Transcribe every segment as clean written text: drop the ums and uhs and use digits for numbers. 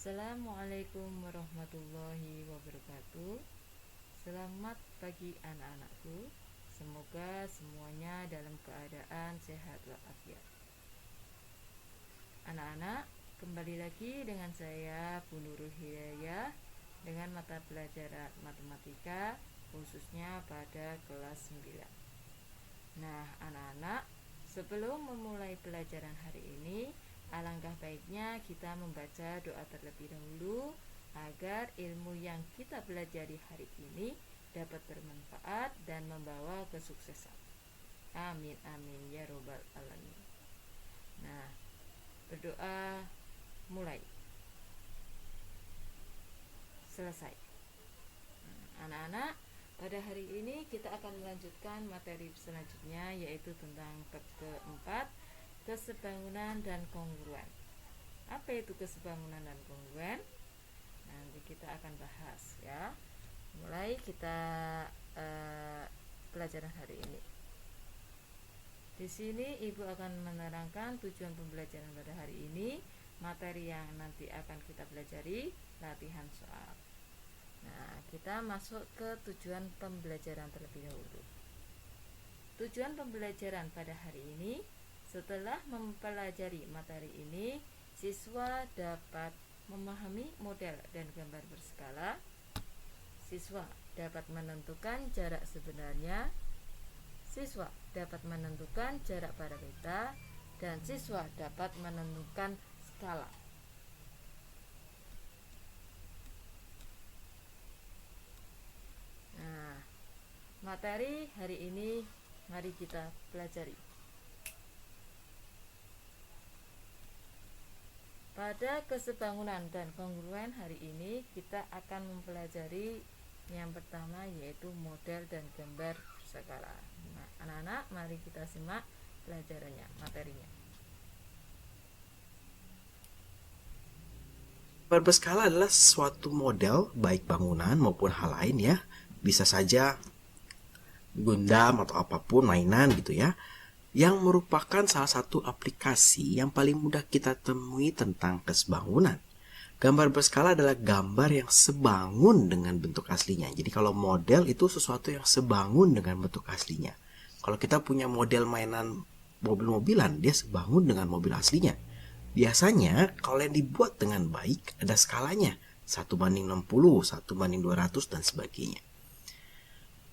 Assalamualaikum warahmatullahi wabarakatuh. Selamat pagi anak-anakku. Semoga semuanya dalam keadaan sehat walafiat. Anak-anak, kembali lagi dengan saya Bu Nurul Hidayah dengan mata pelajaran matematika khususnya pada kelas 9. Nah, anak-anak, sebelum memulai pelajaran hari ini, alangkah baiknya kita membaca doa terlebih dahulu agar ilmu yang kita pelajari hari ini dapat bermanfaat dan membawa kesuksesan. Amin amin ya robbal alamin. Nah, berdoa mulai. Selesai. Anak-anak, pada hari ini kita akan melanjutkan materi selanjutnya, yaitu tentang bab keempat, kesebangunan dan kongruen. Apa itu kesebangunan dan kongruen? Nanti kita akan bahas ya. Mulai kita pelajaran hari ini. Di sini Ibu akan menerangkan tujuan pembelajaran pada hari ini, materi yang nanti akan kita pelajari, latihan soal. Nah, kita masuk ke tujuan pembelajaran terlebih dahulu. Tujuan pembelajaran pada hari ini, setelah mempelajari materi ini, siswa dapat memahami model dan gambar berskala. Siswa dapat menentukan jarak sebenarnya. Siswa dapat menentukan jarak pada peta, dan siswa dapat menentukan skala. Nah, materi hari ini mari kita pelajari. Pada kesebangunan dan kongruen hari ini kita akan mempelajari yang pertama, yaitu model dan gambar berskala. Nah, anak-anak, mari kita simak pelajarannya, materinya. Gambar berskala adalah suatu model baik bangunan maupun hal lain ya. Bisa saja Gundam atau apapun mainan gitu ya, yang merupakan salah satu aplikasi yang paling mudah kita temui tentang kesebangunan. Gambar berskala adalah gambar yang sebangun dengan bentuk aslinya. Jadi kalau model itu sesuatu yang sebangun dengan bentuk aslinya. Kalau kita punya model mainan mobil-mobilan, dia sebangun dengan mobil aslinya. Biasanya kalau yang dibuat dengan baik ada skalanya, 1:60, 1:200 dan sebagainya.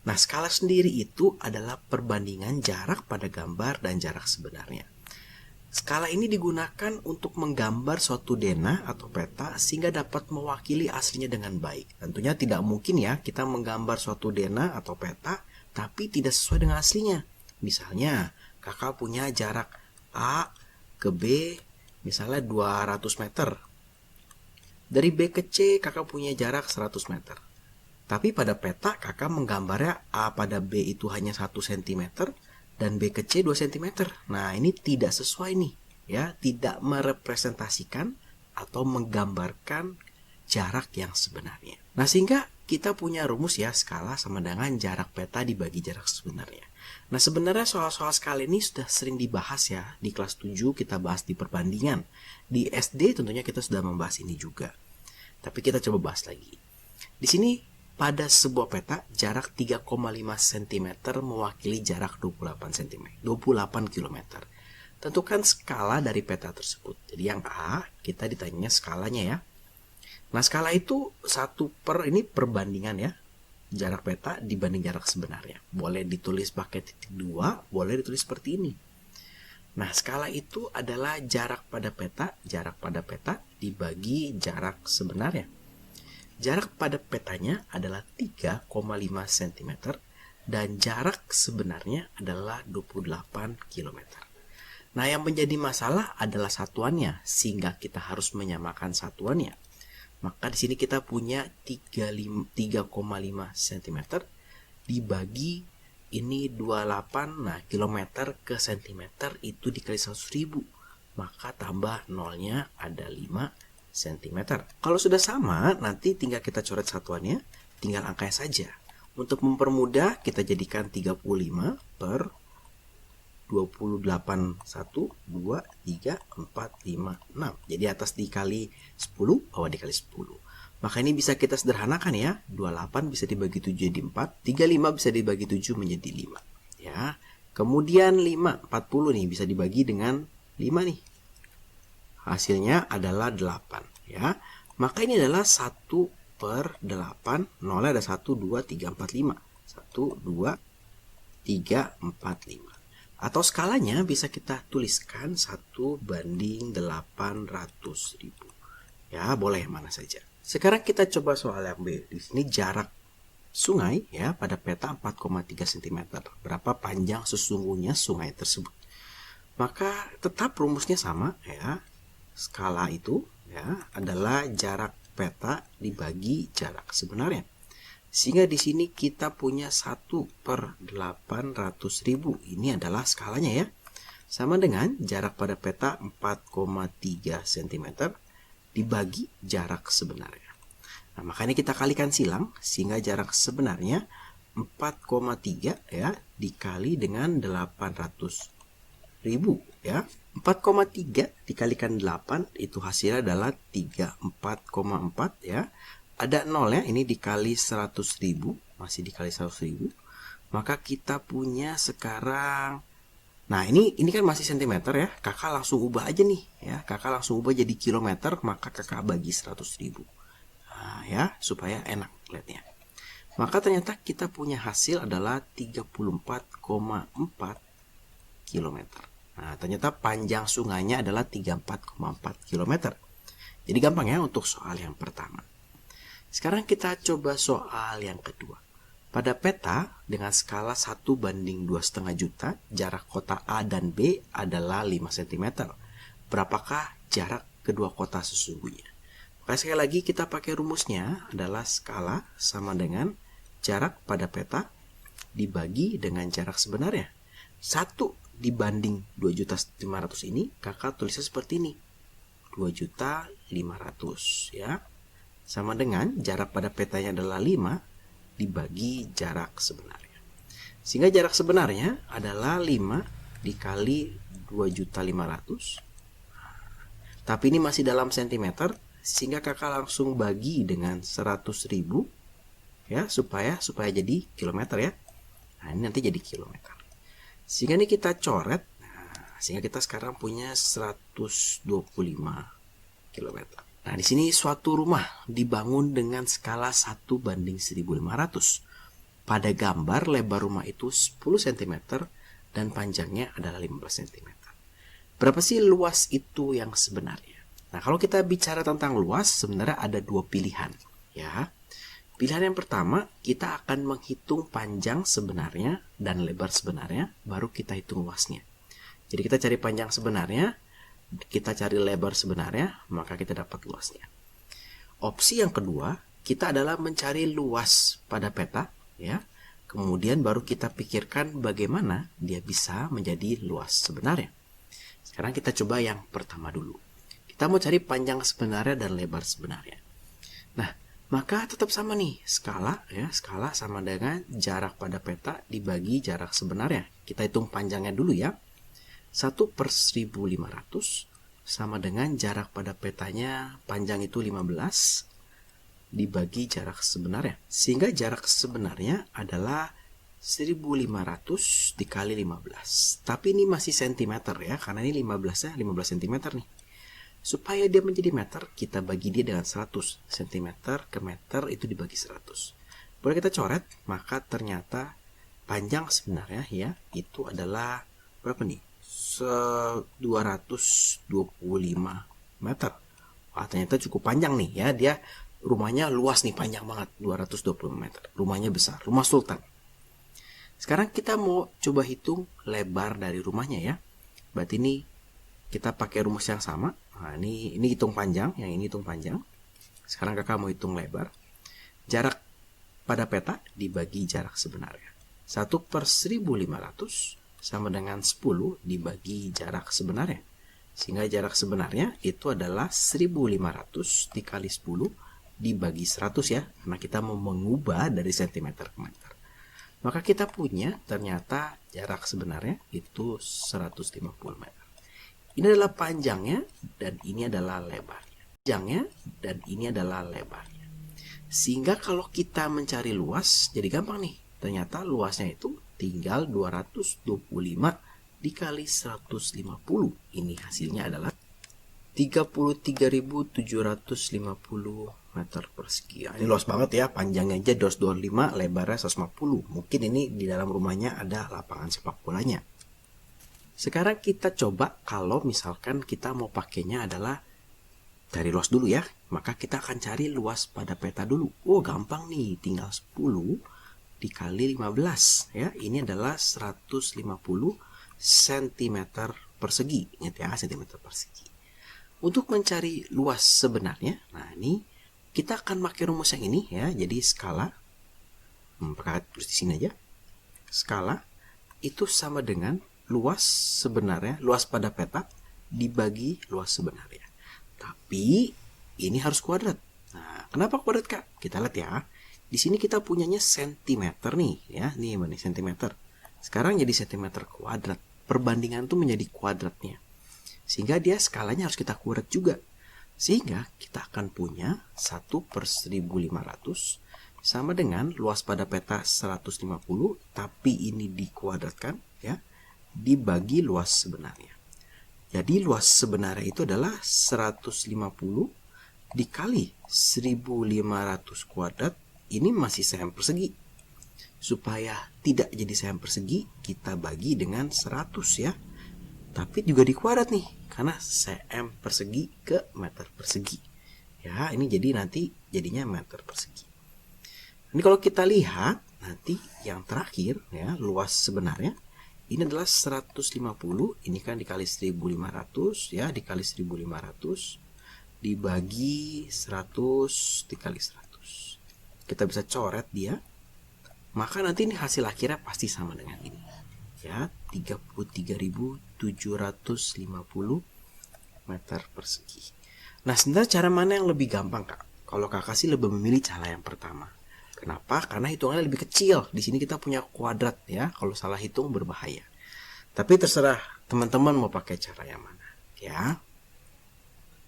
Nah, skala sendiri itu adalah perbandingan jarak pada gambar dan jarak sebenarnya. Skala ini digunakan untuk menggambar suatu denah atau peta sehingga dapat mewakili aslinya dengan baik. Tentunya tidak mungkin ya kita menggambar suatu denah atau peta tapi tidak sesuai dengan aslinya. Misalnya, kakak punya jarak A ke B misalnya 200 meter. Dari B ke C kakak punya jarak 100 meter. Tapi pada peta kakak menggambarnya A pada B itu hanya 1 cm dan B ke C 2 cm. Nah, ini tidak sesuai nih ya, tidak merepresentasikan atau menggambarkan jarak yang sebenarnya. Nah, sehingga kita punya rumus ya, skala sama dengan jarak peta dibagi jarak sebenarnya. Nah, sebenarnya soal-soal skala ini sudah sering dibahas ya. Di kelas 7 kita bahas di perbandingan. Di SD tentunya kita sudah membahas ini juga. Tapi kita coba bahas lagi. Di sini pada sebuah peta, jarak 3,5 cm mewakili jarak 28 cm, 28 km. Tentukan skala dari peta tersebut. Jadi yang A, kita ditanya skalanya ya. Nah, skala itu ini perbandingan ya. Jarak peta dibanding jarak sebenarnya. Boleh ditulis pakai titik 2, boleh ditulis seperti ini. Nah, skala itu adalah jarak pada peta dibagi jarak sebenarnya. Jarak pada petanya adalah 3,5 cm dan jarak sebenarnya adalah 28 km. Nah, yang menjadi masalah adalah satuannya, sehingga kita harus menyamakan satuannya. Maka di sini kita punya 3,5 cm dibagi ini 28, nah kilometer ke cm itu dikali 100.000. Maka tambah nolnya ada 5 cm. Kalau sudah sama, nanti tinggal kita coret satuannya, tinggal angkanya saja. Untuk mempermudah, kita jadikan 35 per 28, 1, 2, 3, 4, 5, 6. Jadi atas dikali 10, bawah dikali 10. Maka ini bisa kita sederhanakan ya. 28 bisa dibagi 7 jadi 4. 35 bisa dibagi 7 menjadi 5. Ya. Kemudian 5, 40 nih bisa dibagi dengan 5 nih. Hasilnya adalah 8. Ya. Maka ini adalah 1/8. Nolnya ada 1, 2, 3, 4, 5. 1, 2, 3, 4, 5. Atau skalanya bisa kita tuliskan 1/800.000. Ya, boleh mana saja. Sekarang kita coba soal yang B. Di sini jarak sungai ya pada peta 4,3 cm. Berapa panjang sesungguhnya sungai tersebut? Maka tetap rumusnya sama ya. Skala itu ya adalah jarak peta dibagi jarak sebenarnya. Sehingga di sini kita punya 1/800.000. Ini adalah skalanya ya. Sama dengan jarak pada peta 4,3 cm dibagi jarak sebenarnya. Nah, makanya kita kalikan silang sehingga jarak sebenarnya 4,3 ya dikali dengan 800.000 ya. 4,3 dikalikan 8 itu hasilnya adalah 34,4 ya. Ada 0 ya, ini dikali 100.000, masih dikali 100.000. Maka kita punya sekarang, nah ini kan masih cm ya. Kakak langsung ubah aja nih ya. Kakak langsung ubah jadi kilometer, maka kakak bagi 100.000. Nah, ya, supaya enak lihatnya. Maka ternyata kita punya hasil adalah 34,4 km. Nah, ternyata panjang sungainya adalah 34,4 km. Jadi gampang ya untuk soal yang pertama. Sekarang kita coba soal yang kedua. Pada peta dengan skala 1/2,5 juta, jarak kota A dan B adalah 5 cm. Berapakah jarak kedua kota sesungguhnya? Maka sekali lagi kita pakai rumusnya adalah skala sama dengan jarak pada peta dibagi dengan jarak sebenarnya. 1/2.500.000 ini kakak tulisnya seperti ini. 2.500.000 ya. Sama dengan jarak pada petanya adalah 5 dibagi jarak sebenarnya. Sehingga jarak sebenarnya adalah 5 dikali 2.500.000. Tapi ini masih dalam cm, sehingga kakak langsung bagi dengan 100.000 ya supaya jadi kilometer ya. Nah, ini nanti jadi kilometer. Sehingga ini kita coret. Nah, sehingga kita sekarang punya 125 km. Nah, di sini suatu rumah dibangun dengan skala 1/1500. Pada gambar lebar rumah itu 10 cm dan panjangnya adalah 15 cm. Berapa sih luas itu yang sebenarnya? Nah, kalau kita bicara tentang luas, sebenarnya ada dua pilihan, ya. Pilihan yang pertama, kita akan menghitung panjang sebenarnya dan lebar sebenarnya, baru kita hitung luasnya. Jadi kita cari panjang sebenarnya, kita cari lebar sebenarnya, maka kita dapat luasnya. Opsi yang kedua, kita adalah mencari luas pada peta, ya. Kemudian baru kita pikirkan bagaimana dia bisa menjadi luas sebenarnya. Sekarang kita coba yang pertama dulu. Kita mau cari panjang sebenarnya dan lebar sebenarnya. Nah, maka tetap sama nih, skala ya, skala sama dengan jarak pada peta dibagi jarak sebenarnya. Kita hitung panjangnya dulu ya. 1/1500 sama dengan jarak pada petanya panjang itu 15 dibagi jarak sebenarnya. Sehingga jarak sebenarnya adalah 1.500 dikali 15. Tapi ini masih cm ya, karena ini 15 cm nih. Supaya dia menjadi meter, kita bagi dia dengan 100 cm ke meter itu dibagi 100. Boleh kita coret, maka ternyata panjang sebenarnya ya itu adalah berapa nih? 225 meter. Wah, ternyata cukup panjang nih ya. Dia rumahnya luas nih, panjang banget, 220 meter. Rumahnya besar, rumah sultan. Sekarang kita mau coba hitung lebar dari rumahnya ya. Berarti ini kita pakai rumus yang sama. Nah, ini hitung panjang, yang ini hitung panjang. Sekarang kakak mau hitung lebar. Jarak pada peta dibagi jarak sebenarnya. 1/1500 sama dengan 10 dibagi jarak sebenarnya. Sehingga jarak sebenarnya itu adalah 1.500 dikali 10 dibagi 100 ya. Karena kita mau mengubah dari cm ke meter. Maka kita punya ternyata jarak sebenarnya itu 150 meter. Ini adalah panjangnya dan ini adalah lebarnya. Panjangnya dan ini adalah lebarnya. Sehingga kalau kita mencari luas jadi gampang nih. Ternyata luasnya itu tinggal 225 dikali 150. Ini hasilnya adalah 33.750 meter persegi. Ini luas banget ya, panjangnya aja 225, lebarnya 150. Mungkin ini di dalam rumahnya ada lapangan sepak bolanya. Sekarang kita coba kalau misalkan kita mau pakainya adalah dari luas dulu ya. Maka kita akan cari luas pada peta dulu. Oh gampang nih, tinggal 10 dikali 15 ya. Ini adalah 150 cm persegi. Ingat ya, cm persegi. Untuk mencari luas sebenarnya, nah ini kita akan pakai rumus yang ini ya. Jadi skala, pakai tulis di sini aja. Skala itu sama dengan luas sebenarnya, luas pada peta dibagi luas sebenarnya. Tapi ini harus kuadrat. Nah, kenapa kuadrat Kak? Kita lihat ya. Di sini kita punyanya sentimeter nih ya. Nih mana sentimeter. Sekarang jadi sentimeter kuadrat. Perbandingan tuh menjadi kuadratnya. Sehingga dia skalanya harus kita kuadrat juga. Sehingga kita akan punya 1/1500 sama dengan luas pada peta 150, tapi ini dikuadratkan ya, dibagi luas sebenarnya. Jadi luas sebenarnya itu adalah 150 dikali 1500 kuadrat. Ini masih cm persegi. Supaya tidak jadi cm persegi, kita bagi dengan 100 ya. Tapi juga dikuadrat nih, karena cm persegi ke meter persegi. Ya, ini jadi nanti jadinya meter persegi. Ini kalau kita lihat nanti yang terakhir ya, luas sebenarnya ini adalah 150, ini kan dikali 1500 ya, dikali 1500 dibagi 100 dikali 100. Kita bisa coret dia. Maka nanti ini hasil akhirnya pasti sama dengan ini. Ya, 33.750 meter persegi. Nah, sebenarnya cara mana yang lebih gampang, Kak? Kalau Kakak sih lebih memilih cara yang pertama. Kenapa? Karena hitungannya lebih kecil. Di sini kita punya kuadrat ya. Kalau salah hitung berbahaya. Tapi terserah teman-teman mau pakai cara yang mana, ya.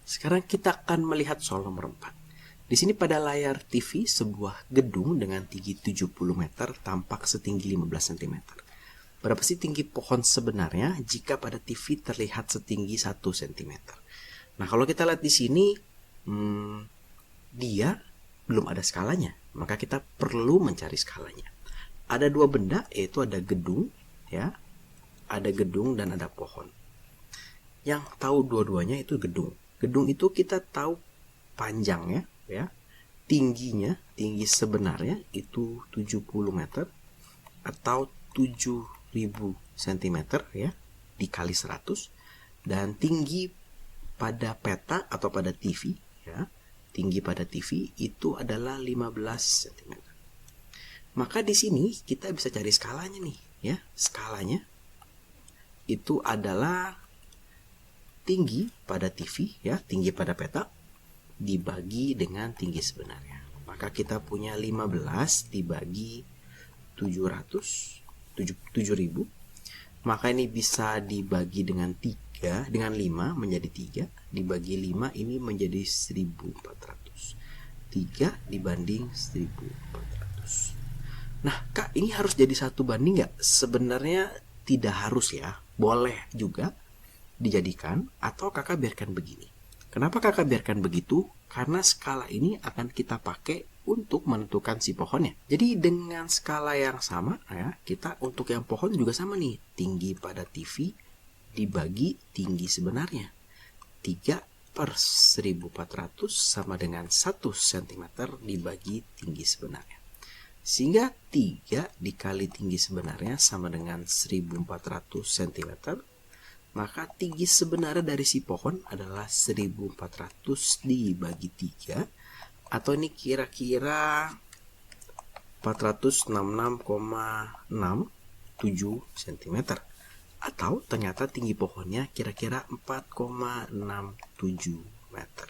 Sekarang kita akan melihat soal nomor 4. Di sini pada layar TV sebuah gedung dengan tinggi 70 meter tampak setinggi 15 cm. Berapa sih tinggi pohon sebenarnya jika pada TV terlihat setinggi 1 cm? Nah, kalau kita lihat di sini, dia belum ada skalanya. Maka kita perlu mencari skalanya. Ada dua benda, yaitu ada gedung, ya, ada gedung dan ada pohon. Yang tahu dua-duanya itu gedung. Gedung itu kita tahu panjangnya, ya, tingginya, tinggi sebenarnya itu 70 meter atau 7000 cm ya, dikali 100, dan tinggi pada peta atau pada TV ya, tinggi pada TV itu adalah 15 cm. Maka di sini kita bisa cari skalanya nih ya. Skalanya itu adalah tinggi pada TV ya, tinggi pada peta dibagi dengan tinggi sebenarnya. Maka kita punya 15 dibagi 700 7000. Maka ini bisa dibagi dengan 3, dengan 5 menjadi 3, dibagi 5 ini menjadi 1400. 3 dibanding 1400. Nah, Kak, ini harus jadi 1 banding nggak? Sebenarnya tidak harus ya. Boleh juga dijadikan atau Kakak biarkan begini. Kenapa Kakak biarkan begitu? Karena skala ini akan kita pakai untuk menentukan si pohonnya. Jadi dengan skala yang sama ya, kita untuk yang pohon juga sama nih. Tinggi pada TV dibagi tinggi sebenarnya. 3/1400 sama dengan 1 cm dibagi tinggi sebenarnya. Sehingga 3 dikali tinggi sebenarnya sama dengan 1400 cm. Maka tinggi sebenarnya dari si pohon adalah 1400 dibagi 3, atau ini kira-kira 466,67 cm. Atau ternyata tinggi pohonnya kira-kira 4,67 meter.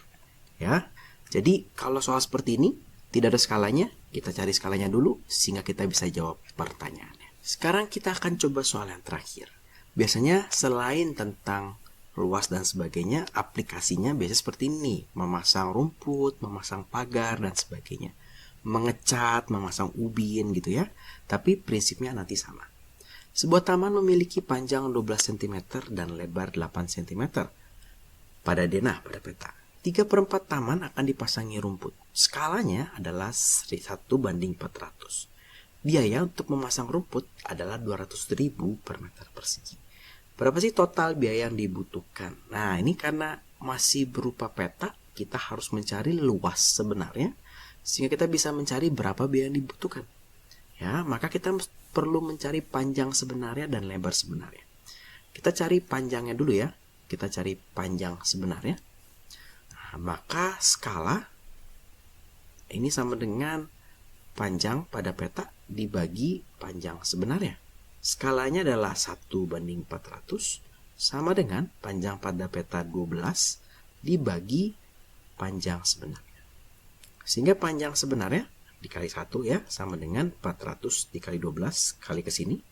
Ya. Jadi kalau soal seperti ini tidak ada skalanya, Kita cari skalanya dulu sehingga kita bisa jawab pertanyaannya. Sekarang kita akan coba soal yang terakhir. Biasanya selain tentang luas dan sebagainya, aplikasinya biasanya seperti ini. Memasang rumput, memasang pagar, dan sebagainya. Mengecat, memasang ubin gitu ya. Tapi prinsipnya nanti sama. Sebuah taman memiliki panjang 12 cm dan lebar 8 cm. Pada denah pada peta. 3/4 taman akan dipasangi rumput. Skalanya adalah 1:400. Biaya untuk memasang rumput adalah 200.000 per meter persegi. Berapa sih total biaya yang dibutuhkan? Nah, ini karena masih berupa peta, kita harus mencari luas sebenarnya, sehingga kita bisa mencari berapa biaya yang dibutuhkan. Ya, maka kita perlu mencari panjang sebenarnya dan lebar sebenarnya. Kita cari panjangnya dulu ya. Kita cari panjang sebenarnya. Nah, maka skala ini sama dengan panjang pada peta dibagi panjang sebenarnya. Skalanya adalah 1:400 sama dengan panjang pada peta 12 dibagi panjang sebenarnya. Sehingga panjang sebenarnya dikali 1 ya sama dengan 400 dikali 12 kali ke sini.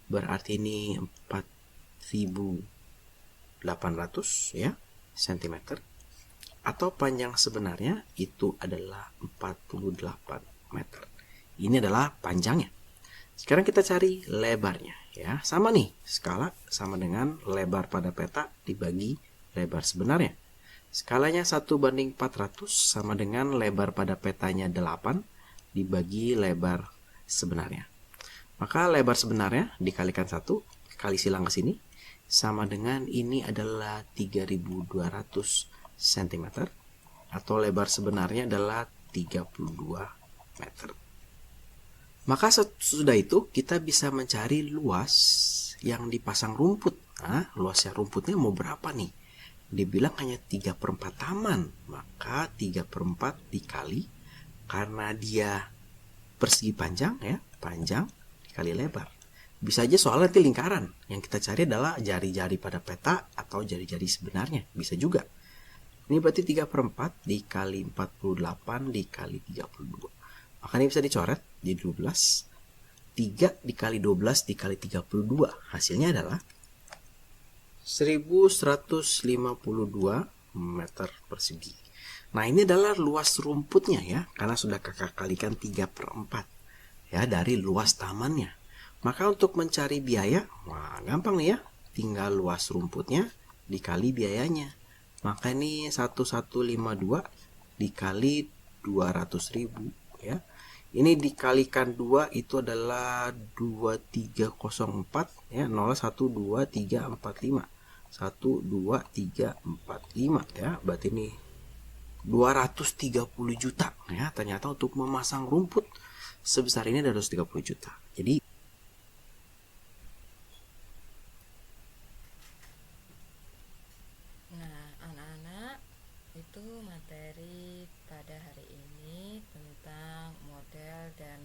Berarti ini 4.800 ya cm. Atau panjang sebenarnya itu adalah 48 meter. Ini adalah panjangnya. Sekarang kita cari lebarnya ya. Sama nih, skala sama dengan lebar pada peta dibagi lebar sebenarnya. Skalanya 1:400 sama dengan lebar pada petanya 8 dibagi lebar sebenarnya. Maka lebar sebenarnya dikalikan 1 kali silang ke sini sama dengan ini adalah 3.200 cm atau lebar sebenarnya adalah 32 meter. Maka sesudah itu kita bisa mencari luas yang dipasang rumput. Nah, luasnya rumputnya mau berapa nih? Dibilang hanya 3/4 taman. Maka 3/4 dikali, karena dia persegi panjang ya, panjang dikali lebar. Bisa aja soal nanti lingkaran. Yang kita cari adalah jari-jari pada peta atau jari-jari sebenarnya. Bisa juga. Ini berarti 3/4 dikali 48 dikali 32. Maka ini bisa dicoret di 12. 3 dikali 12 dikali 32. Hasilnya adalah 1152 meter persegi. Nah, ini adalah luas rumputnya ya. Karena sudah kakak kalikan 3/4 ya dari luas tamannya. Maka untuk mencari biaya, wah gampang nih ya. Tinggal luas rumputnya dikali biayanya. Maka ini 1152 dikali 200.000 ya. Ini dikalikan 2 itu adalah 2304 ya, 012345. 12345 ya. Berarti ini 230 juta ya. Ternyata untuk memasang rumput sebesar ini 230 juta. Jadi itu materi pada hari ini tentang model dan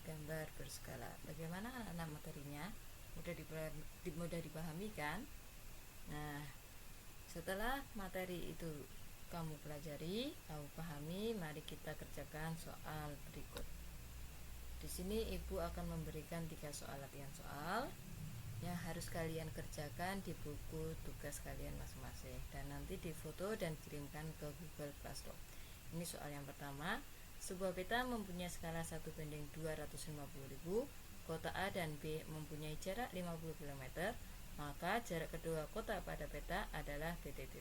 gambar berskala. Bagaimana anak-anak materinya? Mudah dipahami kan? Nah, setelah materi itu kamu pelajari, kamu pahami, mari kita kerjakan soal berikut. Di sini Ibu akan memberikan 3 soal latihan soal yang harus kalian kerjakan di buku tugas kalian masing-masing dan nanti difoto dan kirimkan ke Google Classroom. Ini soal yang pertama. Sebuah peta mempunyai skala 1:250.000. Kota A dan B mempunyai jarak 50 km, maka jarak kedua kota pada peta adalah titik.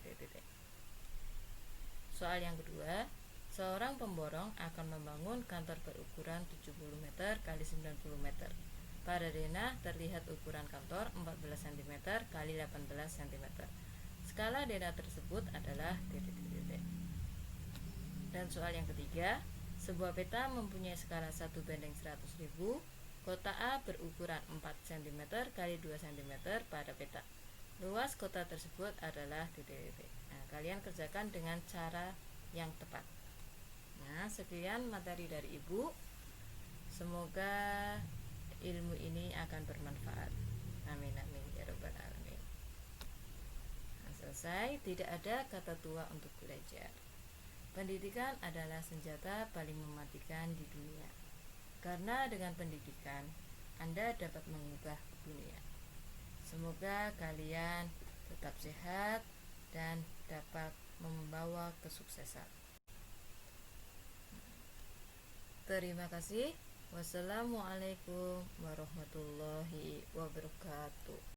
Soal yang kedua, seorang pemborong akan membangun kantor berukuran 70 meter x 90 meter. Pada denah terlihat ukuran kantor 14 cm x 18 cm. Skala denah tersebut adalah titik. Dan soal yang ketiga, sebuah peta mempunyai skala 1:100.000. Kota A berukuran 4 cm x 2 cm pada peta. Luas kota tersebut adalah titik. Nah, kalian kerjakan dengan cara yang tepat. Nah, sekian materi dari Ibu. Semoga ilmu ini akan bermanfaat. Amin ya rabbal alamin. Nah, selesai. Tidak ada kata tua untuk belajar. Pendidikan adalah senjata paling mematikan di dunia. Karena dengan pendidikan Anda dapat mengubah dunia. Semoga kalian tetap sehat dan dapat membawa kesuksesan. Terima kasih. Wassalamualaikum warahmatullahi wabarakatuh.